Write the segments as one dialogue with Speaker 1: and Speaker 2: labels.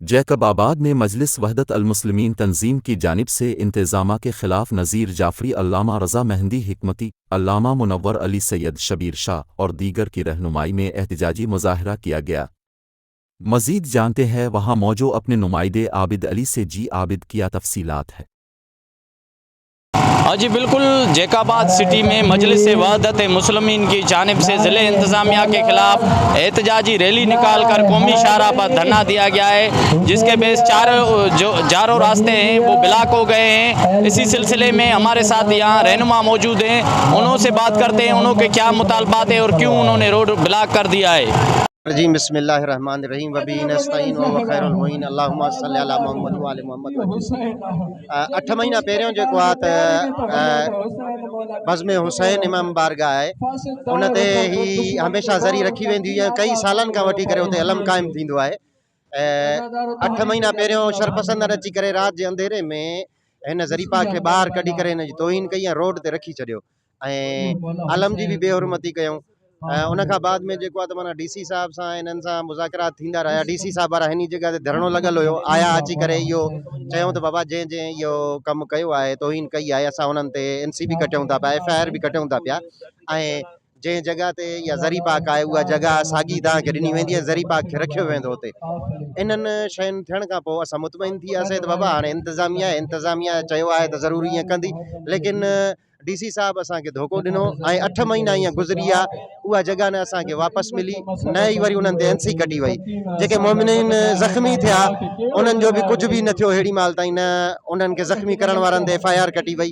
Speaker 1: जैकबाबाद में मजलिस वहदत अल-मुस्लिमीन तंजीम की जानिब से इंतज़ामा के खिलाफ नज़ीर जाफरी, अल्लामा रज़ा मेहंदी हिकमती, अल्लामा मुनव्वर अली सैयद शबीर शाह और दीगर की रहनुमाई में एहतजाजी मुज़ाहरा किया गया। मज़ीद जानते हैं वहाँ मौजूद अपने नुमाइंदे आबिद अली से। जी आबिद, क्या तफसीलात है?
Speaker 2: हाँ जी बिल्कुल, जैकाबाद सिटी में मजलिस वहदत मुस्लिमीन की जानिब से ज़िले इंतज़ामिया के ख़िलाफ़ एहतजाजी रैली निकाल कर कौमी शाहराह पर धरना दिया गया है, जिसके बेस चारों रास्ते हैं वो ब्लॉक हो गए हैं। इसी सिलसिले में हमारे साथ यहाँ रहनुमा मौजूद हैं, उन्हों से बात करते हैं उन्होंने क्या मुतालबात है और क्यों उन्होंने रोड ब्लॉक कर दिया है।
Speaker 3: जी बिस्मिल्लाहिर्रहमानिर्रहीम व बिही नस्तईन व खैरुल मुईन अल्लाहुम्मा सल्लि अला मुहम्मद व आलि मुहम्मद। 8 महीना पहिरियों जेको आहे त बज़्म हुसैन इमाम बारगाह आहे, उन ते ही हमेशह ज़री रखी वेंदी हुई। कई सालनि खां वठी करे उते अलम क़ाइमु थींदो आहे। 8 महीना पहिरियों शरपसंद अची करे राति जे अंधेरे में हिन ज़रीपा खे ॿाहिरि कढी करे हिन जी तौहीन कई ऐं रोड ते रखी छॾियो ऐं अलम जी बि बेहुरमती कयूं। उन खां बाद में जेको आहे त माना DC साहब सां इन्हनि सां मुज़ाकरात थींदा रहिया। DC साहब वारा हिन जॻह ते धरणो लॻल हुयो, आया अची करे इहो चयूं त बाबा जंहिं इहो कमु कयो आहे, तौहीन कई आहे, असां उन्हनि ते NC बि कटियूं था पिया, FIR बि कटियूं था पिया ऐं जंहिं जॻह ते इहा ज़री पाक आहे उहा जॻह साॻी तव्हांखे ॾिनी वेंदी आहे, ज़री पाक खे रखियो वेंदो हुते। इन्हनि शयुनि थियण खां पोइ असां मुतमइन थी वियासीं त बाबा हाणे इंतज़ामिया चयो आहे त ज़रूर ईअं कंदी, लेकिन DC साहब असांखे धोखो ॾिनो ऐं 8 महीना ईअं गुज़री आहे, उहा जॻह न असांखे वापसि मिली, न ई वरी उन्हनि ते NC कटी वई। जेके मोमिनीन ज़ख़्मी थिया उन्हनि जो बि कुझु बि न थियो हेॾी महिल ताईं, न उन्हनि खे ज़ख़्मी करण वारनि ते FIR कटी वई।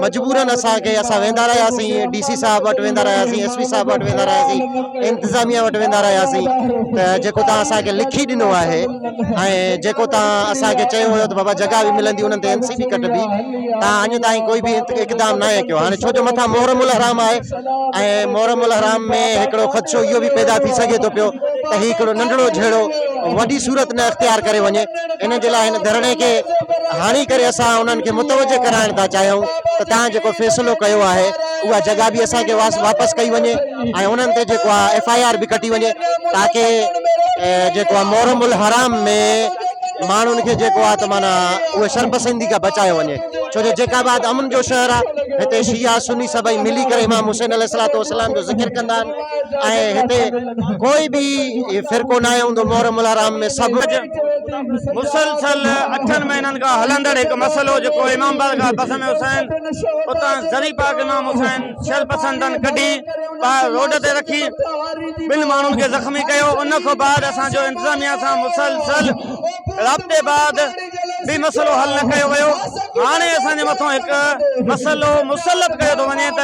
Speaker 3: मजबूरन असां वेंदा रहियासीं, DC साहब वटि वेंदा रहियासीं, SP साहब वटि वेंदा रहियासीं, इंतज़ामिया वटि वेंदा रहियासीं त जेको तव्हां असांखे लिखी ॾिनो आहे ऐं जेको तव्हां असांखे चयो हुयो त बाबा जॻह बि मिलंदी, उन्हनि ते NC बि कटबी, तव्हां अञा ताईं कोई बि इक़दाम न कयो। हाणे छो जो मथां मुहर्रमुल हराम आहे ऐं मुहर्रमुल हराम में हिकिड़ो ख़दशो इहो बि पैदा थी सघे थो पियो त ही हिकिड़ो नंढड़ो झेड़ो वॾी सूरत न इख़्तियार करे वञे। इन जे लाइ हिन धरणे खे हाणी करे असां उन्हनि खे मुतवजह कराइण था चाहियूं त तव्हां जेको फ़ैसिलो कयो आहे उहा जॻह बि असांखे वापसि कई वञे ऐं उन्हनि ते जेको आहे FIR बि कटी वञे, ताकी जेको आहे मुहर्रमुल हराम में माण्हुनि खे जेको आहे त माना उहे शरपसंदी खां बचायो वञे। छो जो जैकाबाद अमन जो शहर आहे, हिते शिया सुन्नी सभई मिली करे इमाम हुसैन अलैहिस्सलाम जो ज़िक्र कंदा आहिनि ऐं हिते कोई बि फ़िरक़ो न आहे हूंदो। मुहर्रमुल हराम में सभु
Speaker 4: मुसलसल 8 महीननि खां हलंदड़ हिकु मसइलो जेको इमाम बारगाह बज़्म हुसैन, उतां ज़री पाक इमाम हुसैन शरपसंदनि कढी रोड ते रखी 2 माण्हुनि खे ज़ख़्मी कयो। उन खां बाद असांजो इंतज़ामिया सां मुसलसल राब्ते बाद बि मसइलो हल न कयो वियो। हाणे असांजे मथां हिकु मसइलो मुसलत कयो थो वञे त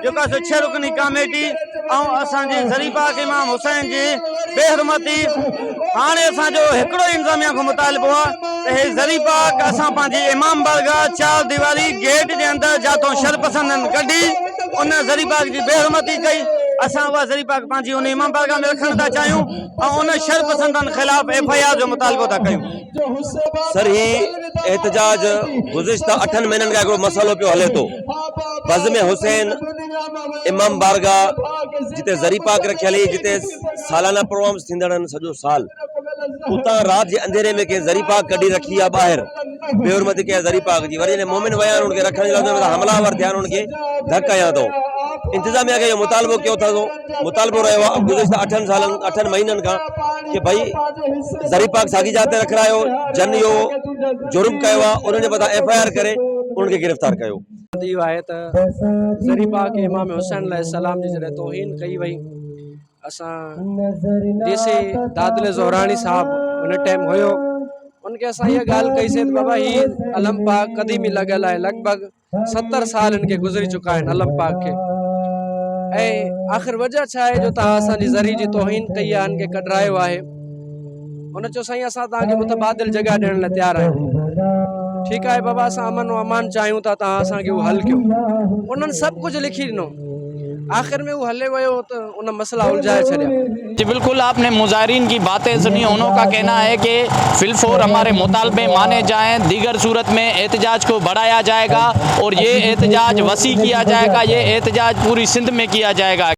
Speaker 4: जेका 6 रुकनी कमेटी ऐं असांजे ज़री पाक इमाम हुसैन जी बेहुरमती। हाणे असांजो हिकिड़ो इंतज़ामिया खां मुतालिबो आहे त हे ज़री पाक असां पंहिंजी इमाम बारगाह 4 दीवारी गेट जे अंदरि जातो शरपसंदनि कढी उन ज़री पाक जी बेहुरमती कई। असां उहा ज़री पाक पंहिंजी उन इमाम बारगाह में रखण था चाहियूं ऐं उन शरपसंदनि ख़िलाफ़ FIR जो मुतालिबो था कयूं।
Speaker 5: सर, ही एहतजाज गुज़िश्ता 8 महीननि खां हिकिड़ो मसइलो पियो हले थो। बज़्म हुसैन इमाम बारगाह जिते ज़री पाक रखियल हुई, जिते सालाना प्रोग्राम्स थींदड़ आहिनि सॼो साल, उतां राति जे अंधेरे में कंहिं ज़री पाक कढी रखी आहे ॿाहिरि, बेहुरमती कई ज़री पाक जी। वरी मोमिन विया आहिनि उनखे रखण जे लाइ, हमलावर थिया आहिनि, उनखे धक कया अथऊं। इंतज़ामिया खे इहो मुतालिबो कयो अथव, मुतालिबो रहियो आहे गुज़िश्ता 8 महीननि खां कि भई ज़री पाक साॻी जाइ ते रखायो, जन इहो जुर्म कयो आहे, उन्हनि जे मथां FIR करे उन्हनि खे गिरफ़्तार कयो।
Speaker 6: इहो आहे त ज़री पाक इमाम हुसैन अलैहिस्सलाम जी जॾहिं तौहीन कई वई, असां DC दादिल ज़ोहरानी साहब उन टाइम हुयो, उनखे असां इहा ॻाल्हि कईसीं त बाबा ही अलम पाक क़दीमी लॻल आहे, लॻभॻि 70 साल इनखे गुज़री चुका आहिनि अलम पाक खे, ऐं आख़िर वजह छा आहे जो तव्हां असांजी ज़री जी तौहीन कई आहे, इनखे कढरायो आहे। उन चयो साईं असां तव्हांखे मुतबादिल जॻह ॾियण लाइ तयारु आहियूं। ठीकु आहे बाबा, असां अमन व अमान चाहियूं था, तव्हां असांखे उहो हल कयो। उन्हनि सभु कुझु लिखी ॾिनो, आखिर में वो हले वयो तो उन मसला उलझाए छड़िया।
Speaker 2: जी बिल्कुल, आपने मुजाहिरीन की बातें सुनी। उन्होंने का कहना है कि फिलफोर हमारे मुतालबे माने जाएं, दीगर सूरत में एहतजाज को बढ़ाया जाएगा और ये एहतजाज वसी किया जाएगा, ये एहतजाज पूरी सिंध में किया जाएगा।